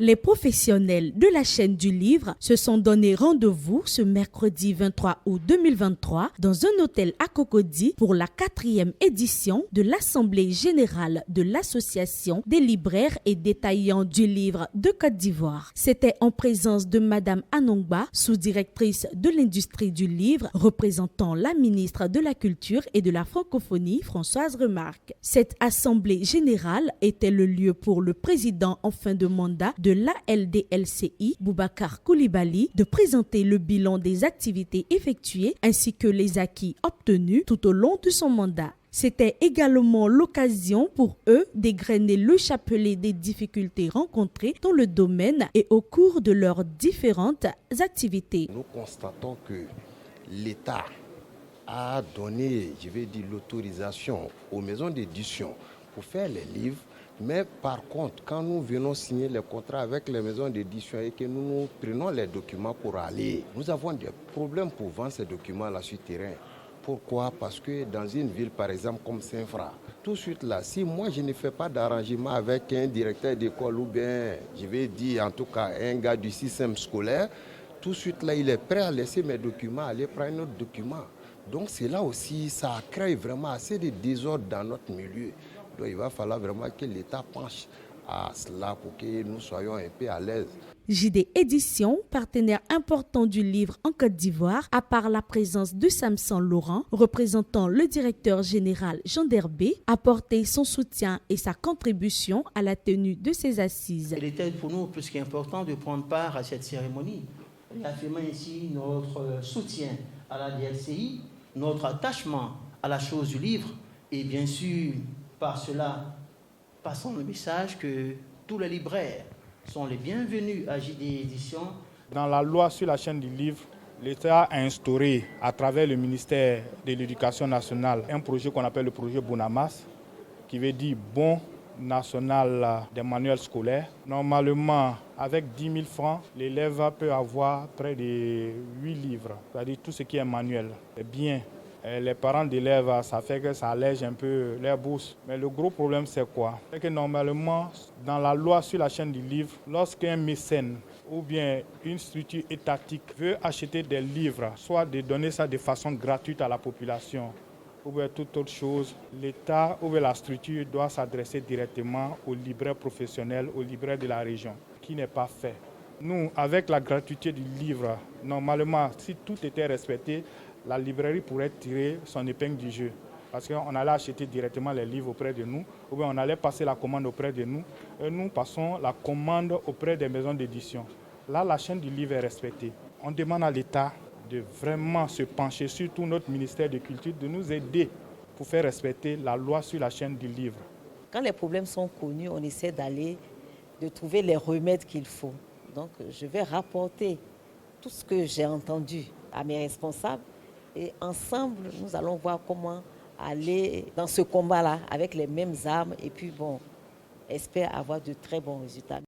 Les professionnels de la chaîne du livre se sont donné rendez-vous ce mercredi 23 août 2023 dans un hôtel à Cocody pour la 4e édition de l'Assemblée générale de l'Association des libraires et détaillants du livre de Côte d'Ivoire. C'était en présence de Madame Anongba, sous-directrice de l'industrie du livre, représentant la ministre de la Culture et de la Francophonie, Françoise Remarque. Cette assemblée générale était le lieu pour le président en fin de mandat de l'ALDLCI, Boubacar Coulibaly, de présenter le bilan des activités effectuées ainsi que les acquis obtenus tout au long de son mandat. C'était également l'occasion pour eux d'égrener le chapelet des difficultés rencontrées dans le domaine et au cours de leurs différentes activités. Nous constatons que l'État a donné, l'autorisation aux maisons d'édition pour faire les livres. Mais par contre, quand nous venons signer les contrats avec les maisons d'édition et que nous prenons les documents pour aller, nous avons des problèmes pour vendre ces documents-là sur terrain. Pourquoi? Parce que dans une ville, par exemple, comme Saint-Fra, tout de suite là, si moi je ne fais pas d'arrangement avec un directeur d'école ou bien, en tout cas, un gars du système scolaire, tout de suite là, il est prêt à laisser mes documents, aller prendre un autre document. Donc c'est là aussi, ça crée vraiment assez de désordre dans notre milieu. Donc il va falloir vraiment que l'État penche à cela pour que nous soyons un peu à l'aise. JD Édition, partenaire important du livre en Côte d'Ivoire, à part la présence de Samson Laurent, représentant le directeur général Jean Derbé, a apporté son soutien et sa contribution à la tenue de ces assises. Il était pour nous plus qu'important de prendre part à cette cérémonie, réaffirmant ainsi notre soutien à la DLCI, notre attachement à la chose du livre et bien sûr, par cela, passons le message que tous les libraires sont les bienvenus à JD Édition. Dans la loi sur la chaîne du livre, l'État a instauré à travers le ministère de l'Éducation nationale un projet qu'on appelle le projet Bonamas, qui veut dire Bon national des manuels scolaires. Normalement, avec 10 000 francs, l'élève peut avoir près de 8 livres, c'est-à-dire tout ce qui est manuel. C'est bien. Les parents d'élèves, ça fait que ça allège un peu les bourses. Mais le gros problème, c'est quoi? C'est que normalement, dans la loi sur la chaîne du livre, lorsqu'un mécène ou bien une structure étatique veut acheter des livres, soit de donner ça de façon gratuite à la population, ou bien toute autre chose, l'État ou bien la structure doit s'adresser directement aux libraires professionnels, aux libraires de la région, qui n'est pas fait. Nous, avec la gratuité du livre, normalement, si tout était respecté, la librairie pourrait tirer son épingle du jeu. Parce qu'on allait acheter directement les livres auprès de nous, ou bien on allait passer la commande auprès de nous, et nous passons la commande auprès des maisons d'édition. Là, la chaîne du livre est respectée. On demande à l'État de vraiment se pencher, surtout notre ministère de Culture, de nous aider pour faire respecter la loi sur la chaîne du livre. Quand les problèmes sont connus, on essaie de trouver les remèdes qu'il faut. Donc, je vais rapporter tout ce que j'ai entendu à mes responsables et ensemble, nous allons voir comment aller dans ce combat-là avec les mêmes armes et puis, espère avoir de très bons résultats.